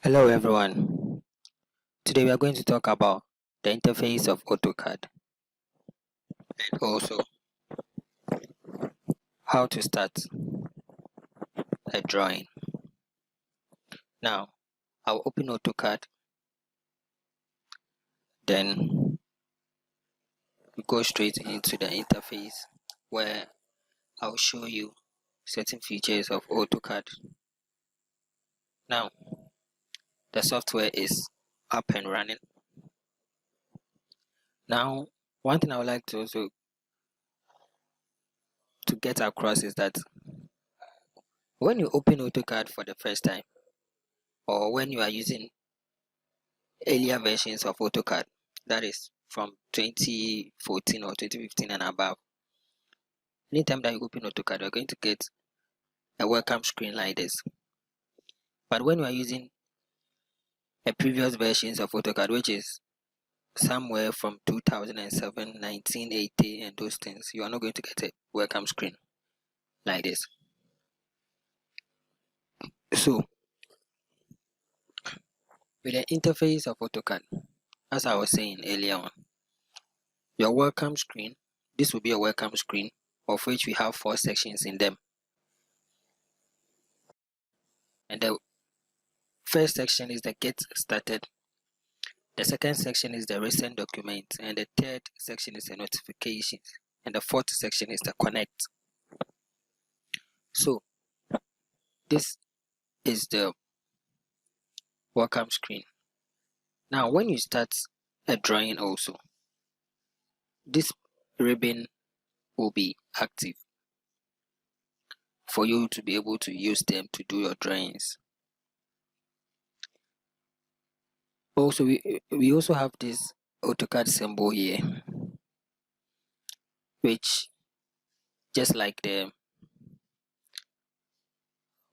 Hello everyone. Today we are going to talk about the interface of AutoCAD and also how to start a drawing. Now, I'll open AutoCAD, then we go straight into the interface where I'll show you certain features of AutoCAD. Now, the software is up and running. Now, one thing I would like to also get across is that when you open AutoCAD for the first time, or when you are using earlier versions of AutoCAD, that is from 2014 or 2015 and above, anytime that you open AutoCAD, you're going to get a welcome screen like this. But when you are using a previous versions of AutoCAD, which is somewhere from 2007, 1980 and those things, you are not going to get a welcome screen like this. So, with the interface of AutoCAD, as I was saying earlier on, your welcome screen, this will be a welcome screen of which we have 4 sections in them. And the first section is the Get Started. The second section is the Recent Document. And the third section is the Notifications. And the fourth section is the Connect. So, this is the welcome screen. Now, when you start a drawing also, this ribbon will be active for you to be able to use them to do your drawings. Also, we also have this AutoCAD symbol here, which just like the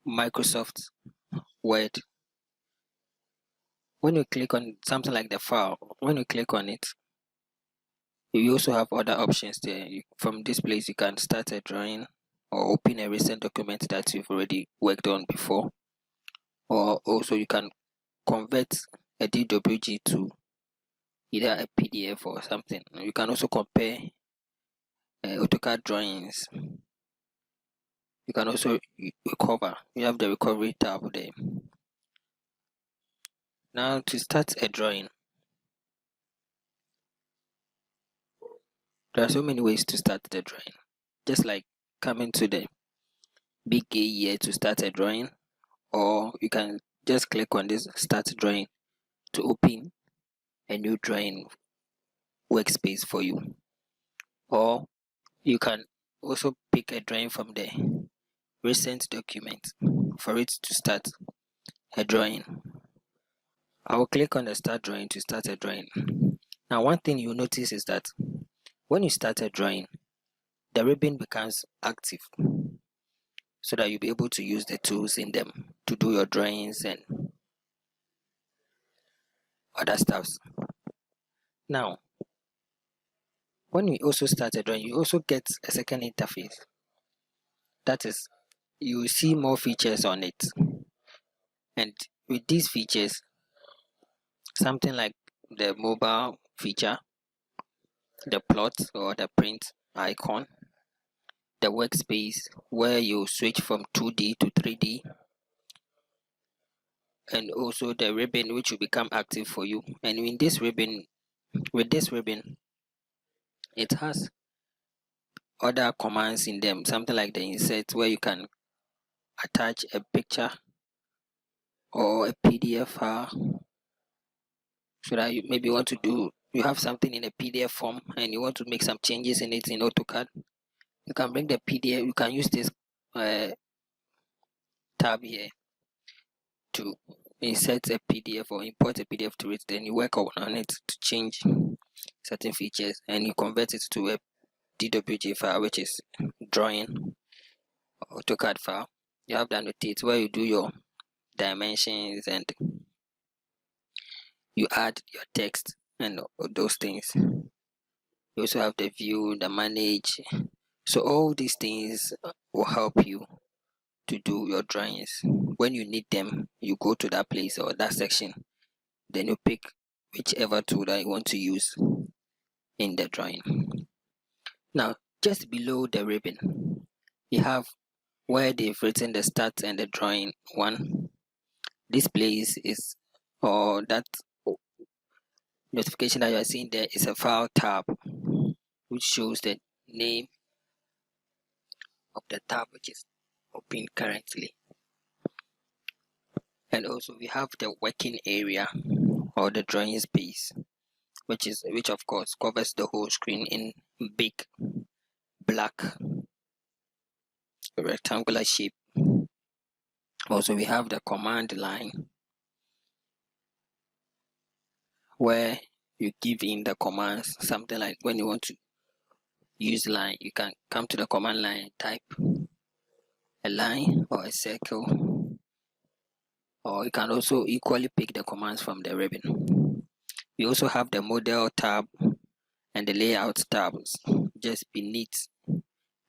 Microsoft Word, when you click on something like the file, when you click on it, you also have other options there. From this place, you can start a drawing or open a recent document that you've already worked on before, or also you can convert a DWG to either a PDF or something. You can also compare AutoCAD drawings. You can also recover. You have the recovery tab there. Now, to start a drawing, there are so many ways to start the drawing. Just like coming to the big A here to start a drawing, or you can just click on this Start Drawing to open a new drawing workspace for you. Or you can also pick a drawing from the Recent Document for it to start a drawing. I will click on the Start Drawing to start a drawing. Now, one thing you'll notice is that when you start a drawing, the ribbon becomes active so that you'll be able to use the tools in them to do your drawings and other stuffs. Now, when you also start a drawing, you also get a second interface. That is, you see more features on it. And with these features, something like the mobile feature, the plot or the print icon, the workspace where you switch from 2D to 3D, and also the ribbon which will become active for you. And with this ribbon, it has other commands in them, something like the insert where you can attach a picture or a PDF file, so that you maybe want to do, you have something in a PDF form and you want to make some changes in it in AutoCAD. You can bring the PDF, you can use this tab here to insert a PDF or import a PDF to it. Then you work on it to change certain features and you convert it to a DWG file, which is drawing AutoCAD file. You have the annotate where you do your dimensions and you add your text and those things. You also have the view, the manage. So all these things will help you to do your drawings. When you need them, you go to that place or that section, then you pick whichever tool that you want to use in the drawing. Now, just below the ribbon, you have where they've written the start and the drawing one. This place is, or that notification that you are seeing there is a file tab, which shows the name of the tab which is open currently. And also we have the working area or the drawing space, which of course covers the whole screen in big black rectangular shape. Also we have the command line, where you give in the commands. Something like when you want to use line, you can come to the command line and type a line or a circle, or you can also equally pick the commands from the ribbon. We also have the model tab and the layout tabs just beneath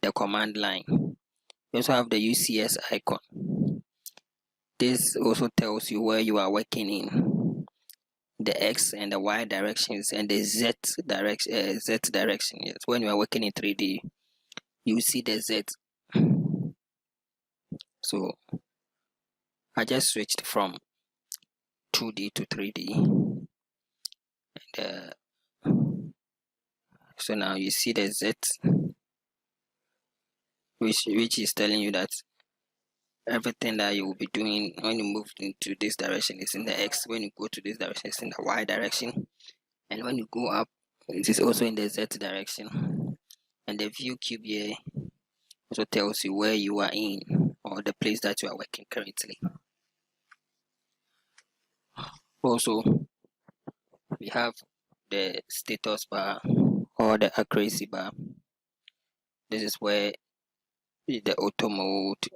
the command line. We also have the UCS icon. This also tells you where you are working in, the X and the Y directions and the Z direction. Yes, when you are working in 3D, you see the Z. So I just switched from 2D to 3D, and so now you see the Z, which is telling you that everything that you will be doing when you move into this direction is in the X, when you go to this direction it's in the Y direction, and when you go up it is also in the Z direction. And the view cube here also tells you where you are in, or the place that you are working currently. Also we have the status bar or the accuracy bar. This is where the auto mode,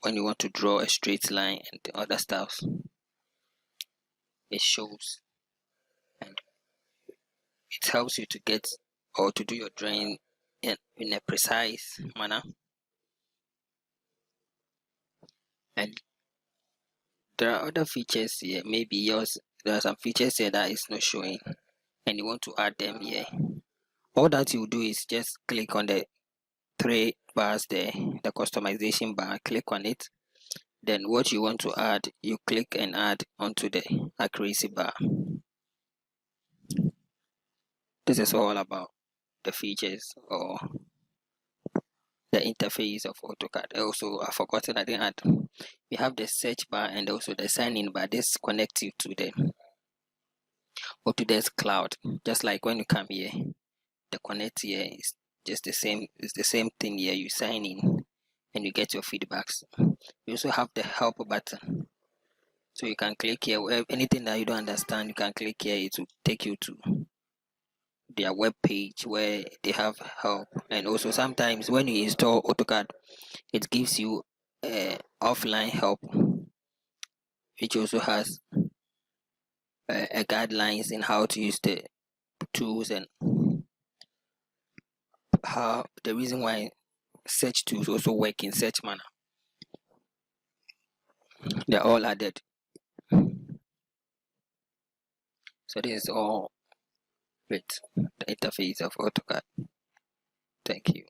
when you want to draw a straight line and the other stuff, it shows, and it helps you to get or to do your drawing in a precise manner. And there are other features here. Maybe there are some features here that is not showing and you want to add them here. All that you do is just click on the three bars there, the customization bar, click on it. Then what you want to add, you click and add onto the accuracy bar. This is all about the features or the interface of AutoCAD. Also, I forgotten, I didn't add. We have the search bar and also the sign in bar. This connects you to the Autodesk cloud. Just like when you come here, the connect here is just the same. It's the same thing here. You sign in and you get your feedbacks. You also have the help button. So you can click here. Anything that you don't understand, you can click here. It will take you to their web page where they have help. And also sometimes when you install AutoCAD, it gives you offline help, which also has a guidelines in how to use the tools and how the reason why search tools also work in such manner. They're all added. So this is all with the interface of AutoCAD. Thank you.